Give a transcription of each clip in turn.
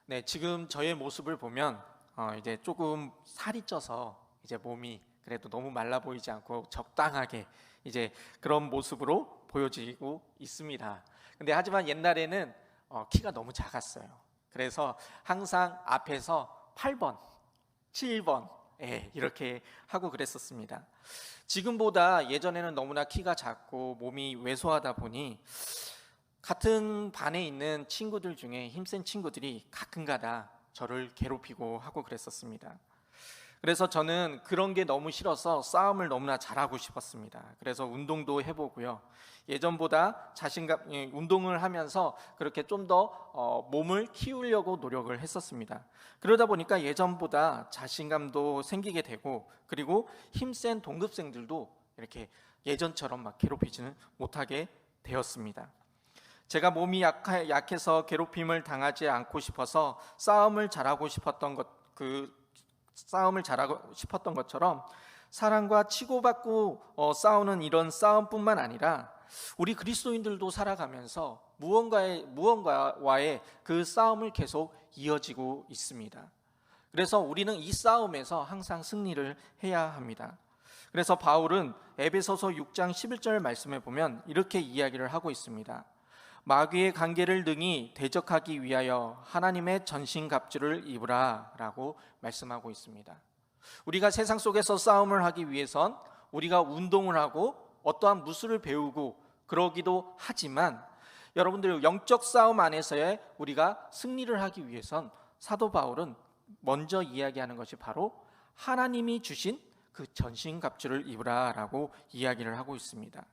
네, 지금 저의 모습을 보면 이제 조금 살이 쪄서 이제 몸이 그래도 너무 말라 보이지 않고 적당하게 이제 그런 모습으로 보여지고 있습니다. 근데 하지만 옛날에는 키가 너무 작았어요. 그래서 항상 앞에서 8번, 7번 이렇게 하고 그랬었습니다. 지금보다 예전에는 너무나 키가 작고 몸이 왜소하다 보니 같은 반에 있는 친구들 중에 힘센 친구들이 가끔가다 저를 괴롭히고 하고 그랬었습니다. 그래서 저는 그런 게 너무 싫어서 싸움을 너무나 잘하고 싶었습니다. 그래서 운동도 해보고요. 예전보다 운동을 하면서 그렇게 좀 더 몸을 키우려고 노력을 했었습니다. 그러다 보니까 예전보다 자신감도 생기게 되고, 그리고 힘센 동급생들도 이렇게 예전처럼 막 괴롭히지는 못하게 되었습니다. 제가 몸이 약해서 괴롭힘을 당하지 않고 싶어서 싸움을 잘하고 싶었던 것처럼 사람과 치고받고 싸우는 이런 싸움뿐만 아니라 우리 그리스도인들도 살아가면서 무언가와의 그 싸움을 계속 이어지고 있습니다. 그래서 우리는 이 싸움에서 항상 승리를 해야 합니다. 그래서 바울은 에베소서 6장 11절 말씀에 보면 이렇게 이야기를 하고 있습니다. 마귀의 관계를 능히 대적하기 위하여 하나님의 전신갑주를 입으라 라고 말씀하고 있습니다. 우리가 세상 속에서 싸움을 하기 위해선 우리가 운동을 하고 어떠한 무술을 배우고 그러기도 하지만, 여러분들 영적 싸움 안에서의 우리가 승리를 하기 위해선 사도 바울은 먼저 이야기하는 것이 바로 하나님이 주신 그 전신갑주를 입으라 라고 이야기를 하고 있습니다.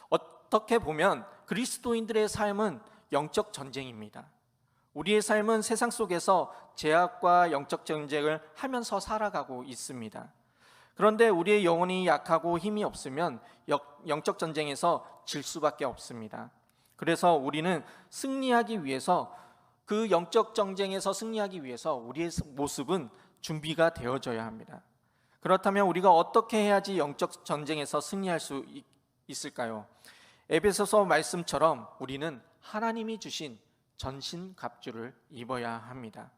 어떻게 보면 그리스도인들의 삶은 영적 전쟁입니다. 우리의 삶은 세상 속에서 죄악과 영적 전쟁을 하면서 살아가고 있습니다. 그런데 우리의 영혼이 약하고 힘이 없으면 영적 전쟁에서 질 수밖에 없습니다. 그래서 우리는 승리하기 위해서, 그 영적 전쟁에서 승리하기 위해서 우리의 모습은 준비가 되어져야 합니다. 그렇다면 우리가 어떻게 해야지 영적 전쟁에서 승리할 수 있을까요? 에베소서 말씀처럼 우리는 하나님이 주신 전신갑주를 입어야 합니다.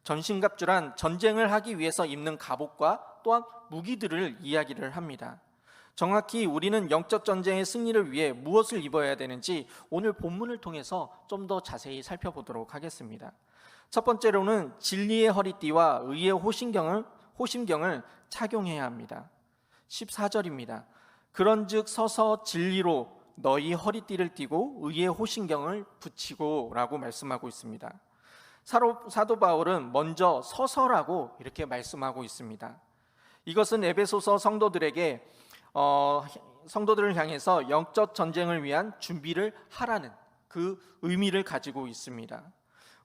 전신갑주란 전쟁을 하기 위해서 입는 갑옷과 또한 무기들을 이야기를 합니다. 정확히 우리는 영적 전쟁의 승리를 위해 무엇을 입어야 되는지 오늘 본문을 통해서 좀 더 자세히 살펴보도록 하겠습니다. 첫 번째로는 진리의 허리띠와 의의 호심경을 착용해야 합니다. 14절입니다. 그런즉 서서 진리로 너희 허리띠를 띠고 의의 호심경을 붙이고 라고 말씀하고 있습니다. 사도 바울은 먼저 서서라고 이렇게 말씀하고 있습니다. 이것은 에베소서 성도들을 향해서 영적 전쟁을 위한 준비를 하라는 그 의미를 가지고 있습니다.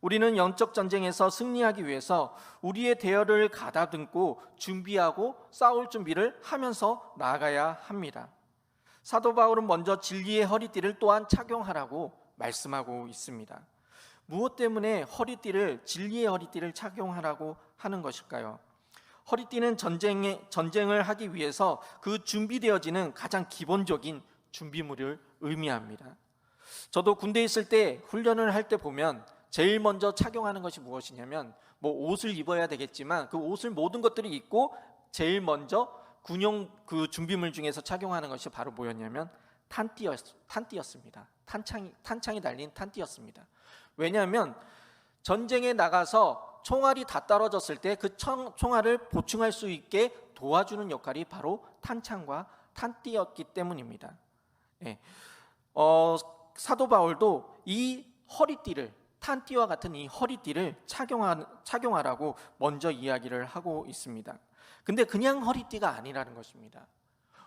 우리는 영적 전쟁에서 승리하기 위해서 우리의 대열을 가다듬고 준비하고 싸울 준비를 하면서 나아가야 합니다. 사도 바울은 먼저 진리의 허리띠를 또한 착용하라고 말씀하고 있습니다. 무엇 때문에 진리의 허리띠를 착용하라고 하는 것일까요? 허리띠는 전쟁을 하기 위해서 그 준비되어지는 가장 기본적인 준비물을 의미합니다. 저도 군대에 있을 때 훈련을 할 때 보면 제일 먼저 착용하는 것이 무엇이냐면, 옷을 입어야 되겠지만 그 옷을 모든 것들이 입고 제일 먼저 군용 그 준비물 중에서 착용하는 것이 바로 뭐였냐면 탄띠였습니다. 탄창이 달린 탄띠였습니다. 왜냐하면 전쟁에 나가서 총알이 다 떨어졌을 때 그 총알을 보충할 수 있게 도와주는 역할이 바로 탄창과 탄띠였기 때문입니다. 사도 바울도 이 허리띠를, 탄띠와 같은 이 허리띠를 착용하라고 먼저 이야기를 하고 있습니다. 근데 그냥 허리띠가 아니라는 것입니다.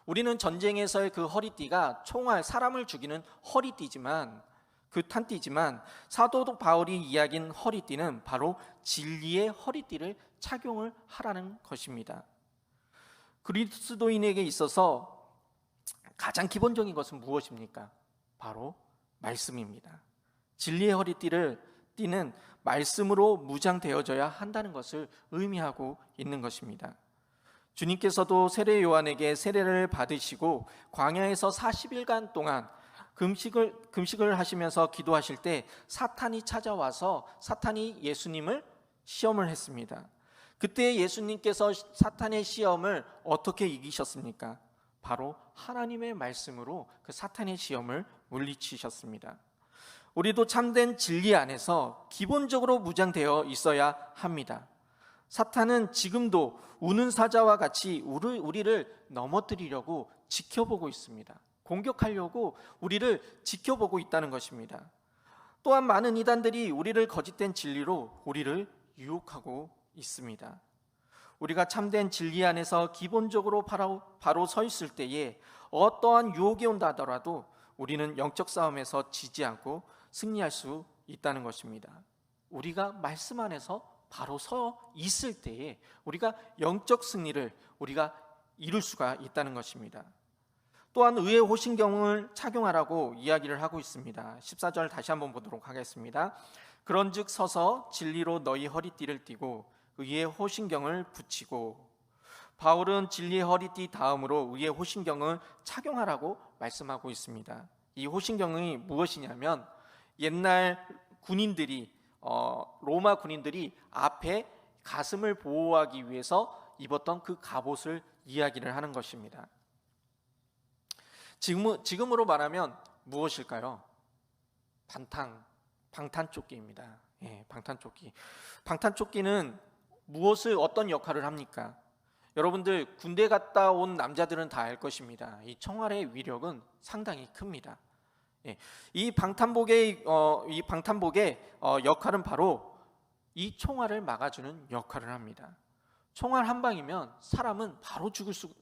우리는 전쟁에서의 그 허리띠가 사람을 죽이는 허리띠지만, 그 탄띠지만, 사도 바울이 이야기한 허리띠는 바로 진리의 허리띠를 착용을 하라는 것입니다. 그리스도인에게 있어서 가장 기본적인 것은 무엇입니까? 바로 말씀입니다. 진리의 허리띠를 띠는 말씀으로 무장되어져야 한다는 것을 의미하고 있는 것입니다. 주님께서도 세례 요한에게 세례를 받으시고 광야에서 40일간 동안 금식을 하시면서 기도하실 때 사탄이 찾아와서 사탄이 예수님을 시험을 했습니다. 그때 예수님께서 사탄의 시험을 어떻게 이기셨습니까? 바로 하나님의 말씀으로 그 사탄의 시험을 물리치셨습니다. 우리도 참된 진리 안에서 기본적으로 무장되어 있어야 합니다. 사탄은 지금도 우는 사자와 같이 우리를 넘어뜨리려고 지켜보고 있습니다. 공격하려고 우리를 지켜보고 있다는 것입니다. 또한 많은 이단들이 우리를 거짓된 진리로 우리를 유혹하고 있습니다. 우리가 참된 진리 안에서 기본적으로 바로 서 있을 때에 어떠한 유혹이 온다 하더라도 우리는 영적 싸움에서 지지 않고 승리할 수 있다는 것입니다. 우리가 말씀 안에서 바로 서 있을 때에 우리가 영적 승리를 우리가 이룰 수가 있다는 것입니다. 또한 의의 호신경을 착용하라고 이야기를 하고 있습니다. 14절 다시 한번 보도록 하겠습니다. 그런즉 서서 진리로 너희 허리띠를 띠고 의의 호신경을 붙이고. 바울은 진리의 허리띠 다음으로 의의 호신경을 착용하라고 말씀하고 있습니다. 이 호신경이 무엇이냐면 옛날 군인들이 로마 군인들이 앞에 가슴을 보호하기 위해서 입었던 그 갑옷을 이야기를 하는 것입니다. 지금으로 말하면 무엇일까요? 방탄조끼입니다. 예, 방탄조끼. 방탄조끼는 어떤 역할을 합니까? 여러분들 군대 갔다 온 남자들은 다 알 것입니다. 이 총알의 위력은 상당히 큽니다. 예, 이 방탄복의 역할은 바로 이 총알을 막아주는 역할을 합니다. 총알 한 방이면 사람은 바로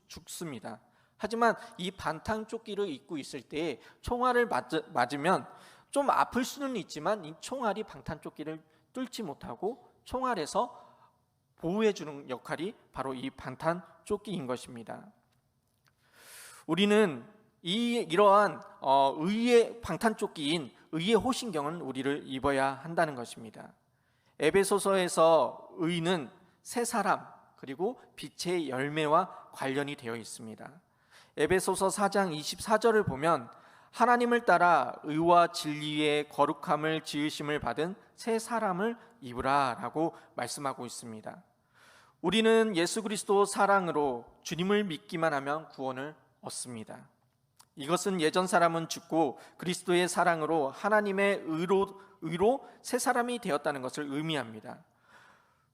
죽습니다. 하지만 이 방탄조끼를 입고 있을 때 총알을 맞으면 좀 아플 수는 있지만 이 총알이 방탄조끼를 뚫지 못하고 총알에서 보호해주는 역할이 바로 이 방탄조끼인 것입니다. 우리는 이러한 의의 방탄조끼인 의의 호신경은 우리를 입어야 한다는 것입니다. 에베소서에서 의는 새 사람 그리고 빛의 열매와 관련이 되어 있습니다. 에베소서 4장 24절을 보면 하나님을 따라 의와 진리의 거룩함을 지으심을 받은 새 사람을 입으라 라고 말씀하고 있습니다. 우리는 예수 그리스도 사랑으로 주님을 믿기만 하면 구원을 얻습니다. 이것은 예전 사람은 죽고 그리스도의 사랑으로 하나님의 의로 새 사람이 되었다는 것을 의미합니다.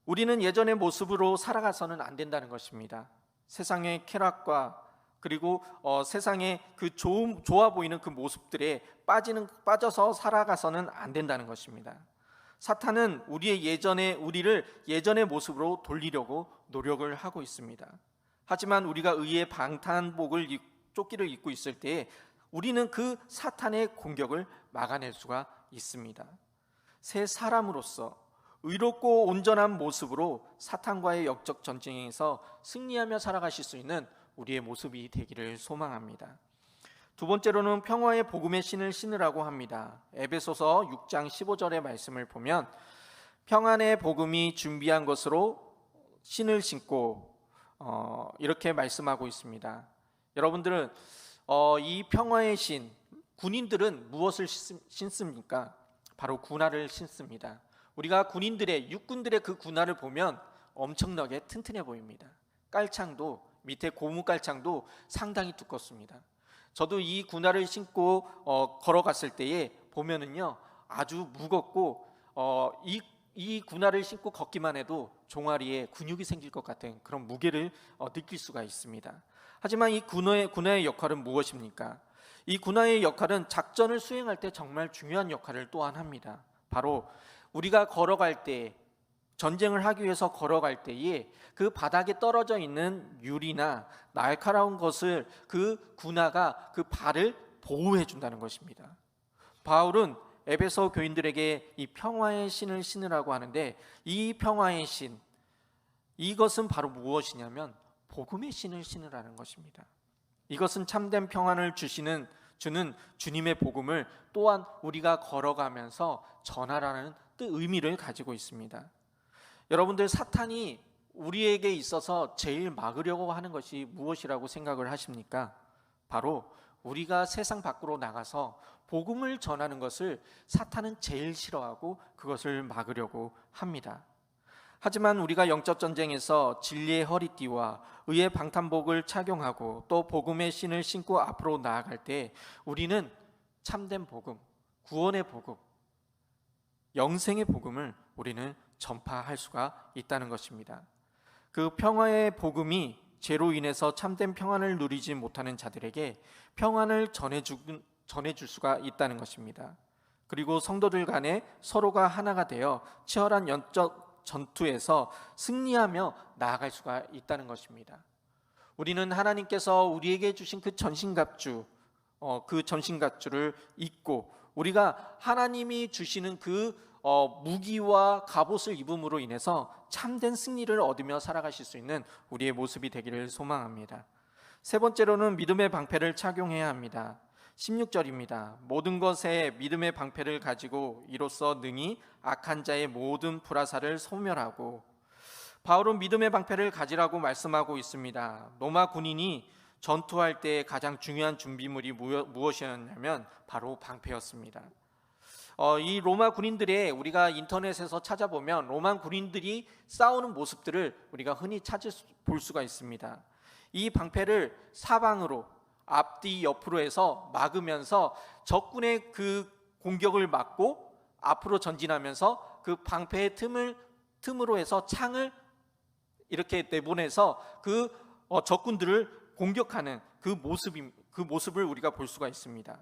우리는 예전의 모습으로 살아가서는 안 된다는 것입니다. 세상의 쾌락과 그리고 세상의 그 좋아 보이는 그 모습들에 빠져서 살아가서는 안 된다는 것입니다. 사탄은 우리를 예전의 모습으로 돌리려고 노력을 하고 있습니다. 하지만 우리가 의의 조끼를 입고 있을 때 우리는 그 사탄의 공격을 막아낼 수가 있습니다. 새 사람으로서 의롭고 온전한 모습으로 사탄과의 역적 전쟁에서 승리하며 살아가실 수 있는 우리의 모습이 되기를 소망합니다. 두 번째로는 평화의 복음의 신을 신으라고 합니다. 에베소서 6장 15절의 말씀을 보면 평안의 복음이 준비한 것으로 신을 신고 이렇게 말씀하고 있습니다. 여러분들은 이 평화의 신, 군인들은 무엇을 신습니까? 바로 군화를 신습니다. 우리가 육군들의 그 군화를 보면 엄청나게 튼튼해 보입니다. 깔창도 밑에 고무 깔창도 상당히 두껍습니다. 저도 이 군화를 신고 걸어갔을 때에 보면은요 아주 무겁고 이 군화를 신고 걷기만 해도 종아리에 근육이 생길 것 같은 그런 무게를 느낄 수가 있습니다. 하지만 이 군화의 역할은 무엇입니까? 이 군화의 역할은 작전을 수행할 때 정말 중요한 역할을 또한 합니다. 바로 우리가 걸어갈 때 전쟁을 하기 위해서 걸어갈 때에 그 바닥에 떨어져 있는 유리나 날카로운 것을 그 군화가 그 발을 보호해 준다는 것입니다. 바울은 에베소 교인들에게 이 평화의 신을 신으라고 하는데 이 평화의 신, 이것은 바로 무엇이냐면 복음의 신을 신으라는 것입니다. 이것은 참된 평안을 주는 주님의 복음을 또한 우리가 걸어가면서 전하라는 의미를 가지고 있습니다. 여러분들, 사탄이 우리에게 있어서 제일 막으려고 하는 것이 무엇이라고 생각을 하십니까? 바로 우리가 세상 밖으로 나가서 복음을 전하는 것을 사탄은 제일 싫어하고 그것을 막으려고 합니다. 하지만 우리가 영적 전쟁에서 진리의 허리띠와 의의 방탄복을 착용하고 또 복음의 신을 신고 앞으로 나아갈 때 우리는 참된 복음, 구원의 복음, 영생의 복음을 우리는 전파할 수가 있다는 것입니다. 그 평화의 복음이 죄로 인해서 참된 평안을 누리지 못하는 자들에게 평안을 전해줄 수가 있다는 것입니다. 그리고 성도들 간에 서로가 하나가 되어 치열한 영적 전투에서 승리하며 나아갈 수가 있다는 것입니다. 우리는 하나님께서 우리에게 주신 그 전신갑주를 입고 우리가 하나님이 주시는 그 무기와 갑옷을 입음으로 인해서 참된 승리를 얻으며 살아가실 수 있는 우리의 모습이 되기를 소망합니다. 세 번째로는 믿음의 방패를 착용해야 합니다. 16절입니다. 모든 것에 믿음의 방패를 가지고 이로써 능히 악한 자의 모든 불화살을 소멸하고. 바울은 믿음의 방패를 가지라고 말씀하고 있습니다. 로마 군인이 전투할 때 가장 중요한 준비물이 무엇이었냐면 바로 방패였습니다. 이 로마 군인들의 우리가 인터넷에서 찾아보면 로마 군인들이 싸우는 모습들을 우리가 흔히 볼 수가 있습니다. 이 방패를 사방으로 앞뒤 옆으로 해서 막으면서 적군의 그 공격을 막고 앞으로 전진하면서 그 방패의 틈으로 해서 창을 이렇게 내보내서 그 적군들을 공격하는 그 모습을 우리가 볼 수가 있습니다.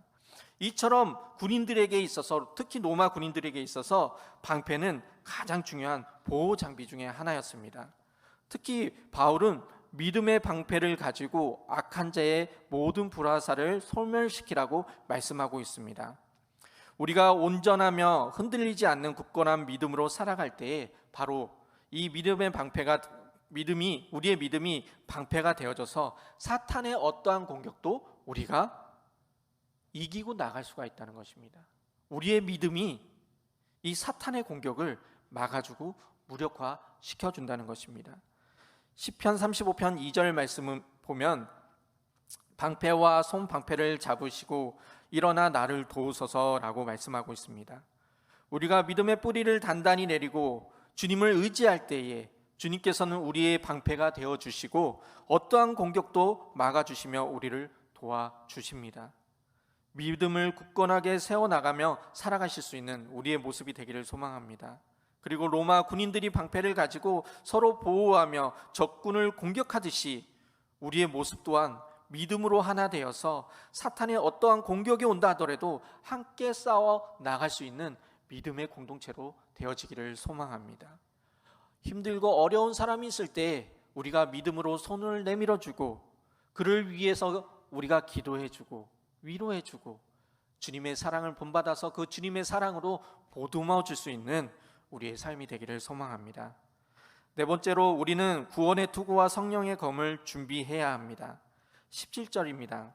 이처럼 군인들에게 있어서, 특히 로마 군인들에게 있어서 방패는 가장 중요한 보호 장비 중에 하나였습니다. 특히 바울은 믿음의 방패를 가지고 악한 자의 모든 불화살을 소멸시키라고 말씀하고 있습니다. 우리가 온전하며 흔들리지 않는 굳건한 믿음으로 살아갈 때에 바로 이 우리의 믿음이 방패가 되어져서 사탄의 어떠한 공격도 우리가 이기고 나갈 수가 있다는 것입니다. 우리의 믿음이 이 사탄의 공격을 막아주고 무력화시켜준다는 것입니다. 시편 35편 2절 말씀을 보면 방패와 손방패를 잡으시고 일어나 나를 도우소서라고 말씀하고 있습니다. 우리가 믿음의 뿌리를 단단히 내리고 주님을 의지할 때에 주님께서는 우리의 방패가 되어주시고 어떠한 공격도 막아주시며 우리를 도와주십니다. 믿음을 굳건하게 세워나가며 살아가실 수 있는 우리의 모습이 되기를 소망합니다. 그리고 로마 군인들이 방패를 가지고 서로 보호하며 적군을 공격하듯이 우리의 모습 또한 믿음으로 하나 되어서 사탄의 어떠한 공격이 온다 하더라도 함께 싸워 나갈 수 있는 믿음의 공동체로 되어지기를 소망합니다. 힘들고 어려운 사람이 있을 때 우리가 믿음으로 손을 내밀어주고 그를 위해서 우리가 기도해주고 위로해주고 주님의 사랑을 본받아서 그 주님의 사랑으로 보듬어 줄 수 있는 우리의 삶이 되기를 소망합니다. 네 번째로 우리는 구원의 투구와 성령의 검을 준비해야 합니다. 17절입니다.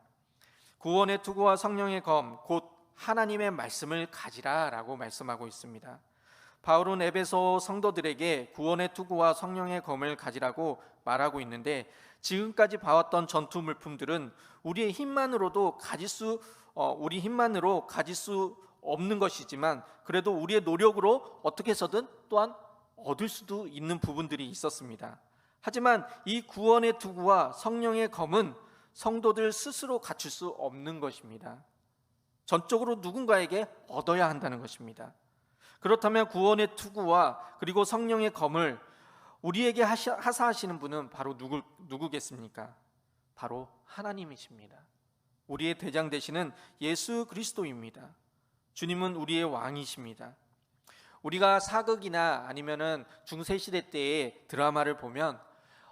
구원의 투구와 성령의 검 곧 하나님의 말씀을 가지라 라고 말씀하고 있습니다. 바울은 에베소 성도들에게 구원의 투구와 성령의 검을 가지라고 말하고 있는데 지금까지 봐왔던 전투 물품들은 우리 힘만으로 가질 수 없는 것이지만 그래도 우리의 노력으로 어떻게 해서든 또한 얻을 수도 있는 부분들이 있었습니다. 하지만 이 구원의 투구와 성령의 검은 성도들 스스로 갖출 수 없는 것입니다. 전적으로 누군가에게 얻어야 한다는 것입니다. 그렇다면 구원의 투구와 그리고 성령의 검을 우리에게 하사하시는 분은 바로 누구겠습니까? 바로 하나님이십니다. 우리의 대장 되시는 예수 그리스도입니다. 주님은 우리의 왕이십니다. 우리가 사극이나 아니면은 중세시대 때의 드라마를 보면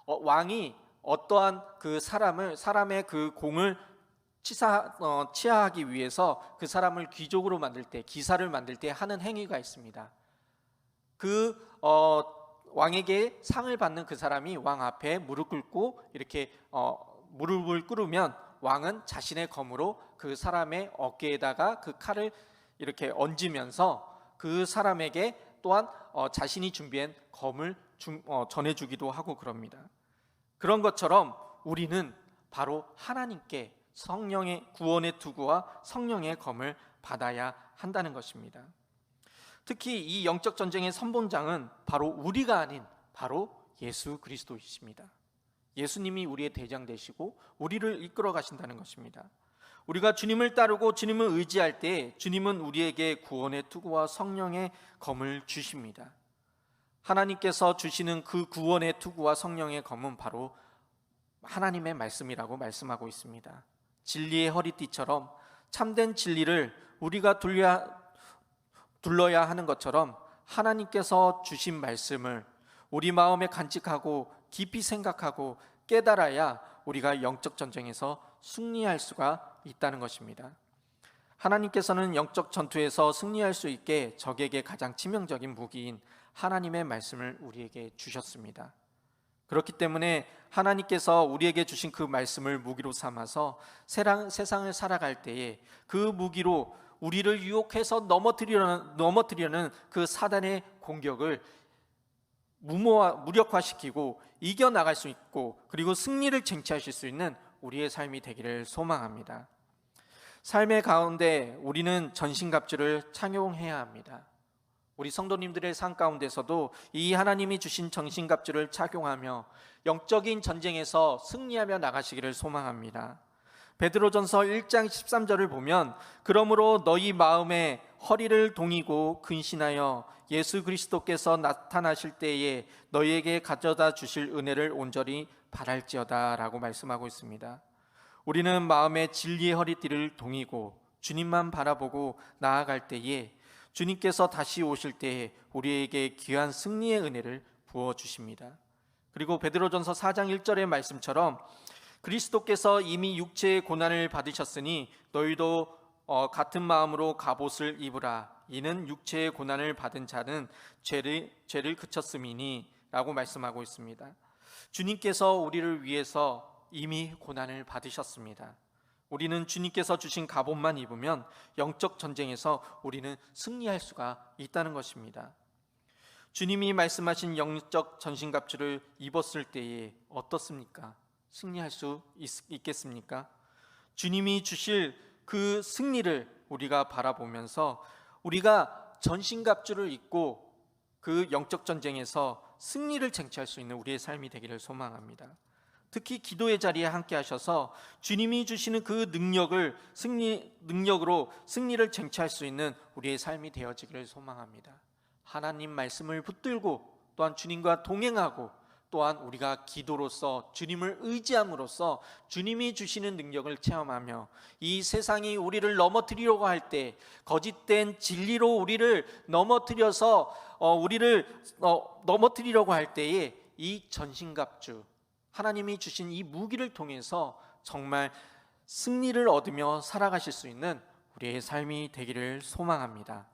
왕이 어떠한 그 사람의 그 공을 치하하기 위해서 그 사람을 귀족으로 만들 때, 기사를 만들 때 하는 행위가 있습니다. 왕에게 상을 받는 그 사람이 왕 앞에 무릎 꿇고 이렇게 무릎을 꿇으면 왕은 자신의 검으로 그 사람의 어깨에다가 그 칼을 이렇게 얹으면서 그 사람에게 또한 자신이 준비한 검을 전해주기도 하고 그럽니다. 그런 것처럼 우리는 바로 하나님께 성령의 구원의 투구와 성령의 검을 받아야 한다는 것입니다. 특히 이 영적 전쟁의 선봉장은 바로 우리가 아닌 바로 예수 그리스도이십니다. 예수님이 우리의 대장 되시고 우리를 이끌어 가신다는 것입니다. 우리가 주님을 따르고 주님을 의지할 때 주님은 우리에게 구원의 투구와 성령의 검을 주십니다. 하나님께서 주시는 그 구원의 투구와 성령의 검은 바로 하나님의 말씀이라고 말씀하고 있습니다. 진리의 허리띠처럼 참된 진리를 우리가 둘러야 하는 것처럼 하나님께서 주신 말씀을 우리 마음에 간직하고 깊이 생각하고 깨달아야 우리가 영적 전쟁에서 승리할 수가 있다는 것입니다. 하나님께서는 영적 전투에서 승리할 수 있게 적에게 가장 치명적인 무기인 하나님의 말씀을 우리에게 주셨습니다. 그렇기 때문에 하나님께서 우리에게 주신 그 말씀을 무기로 삼아서 세상을 살아갈 때에 그 무기로 우리를 유혹해서 넘어뜨리려는 그 사단의 공격을 무력화시키고 이겨나갈 수 있고 그리고 승리를 쟁취하실 수 있는 우리의 삶이 되기를 소망합니다. 삶의 가운데 우리는 전신갑주를 착용해야 합니다. 우리 성도님들의 삶 가운데서도 이 하나님이 주신 전신갑주를 착용하며 영적인 전쟁에서 승리하며 나가시기를 소망합니다. 베드로전서 1장 13절을 보면 그러므로 너희 마음에 허리를 동이고 근신하여 예수 그리스도께서 나타나실 때에 너희에게 가져다 주실 은혜를 온전히 바랄지어다 라고 말씀하고 있습니다. 우리는 마음의 진리의 허리띠를 동이고 주님만 바라보고 나아갈 때에 주님께서 다시 오실 때에 우리에게 귀한 승리의 은혜를 부어주십니다. 그리고 베드로전서 4장 1절의 말씀처럼 그리스도께서 이미 육체의 고난을 받으셨으니 너희도 같은 마음으로 갑옷을 입으라. 이는 육체의 고난을 받은 자는 죄를 그쳤음이니 라고 말씀하고 있습니다. 주님께서 우리를 위해서 이미 고난을 받으셨습니다. 우리는 주님께서 주신 갑옷만 입으면 영적 전쟁에서 우리는 승리할 수가 있다는 것입니다. 주님이 말씀하신 영적 전신갑주를 입었을 때에 어떻습니까? 승리할 수 있겠습니까? 주님이 주실 그 승리를 우리가 바라보면서 우리가 전신갑주를 입고 그 영적 전쟁에서 승리를 쟁취할 수 있는 우리의 삶이 되기를 소망합니다. 특히 기도의 자리에 함께 하셔서 주님이 주시는 그 능력으로 승리를 쟁취할 수 있는 우리의 삶이 되어지기를 소망합니다. 하나님 말씀을 붙들고 또한 주님과 동행하고 또한 우리가 기도로서 주님을 의지함으로써 주님이 주시는 능력을 체험하며 이 세상이 우리를 넘어뜨리려고 할 때 거짓된 진리로 우리를 넘어뜨리려고 할 때에 이 전신갑주 하나님이 주신 이 무기를 통해서 정말 승리를 얻으며 살아가실 수 있는 우리의 삶이 되기를 소망합니다.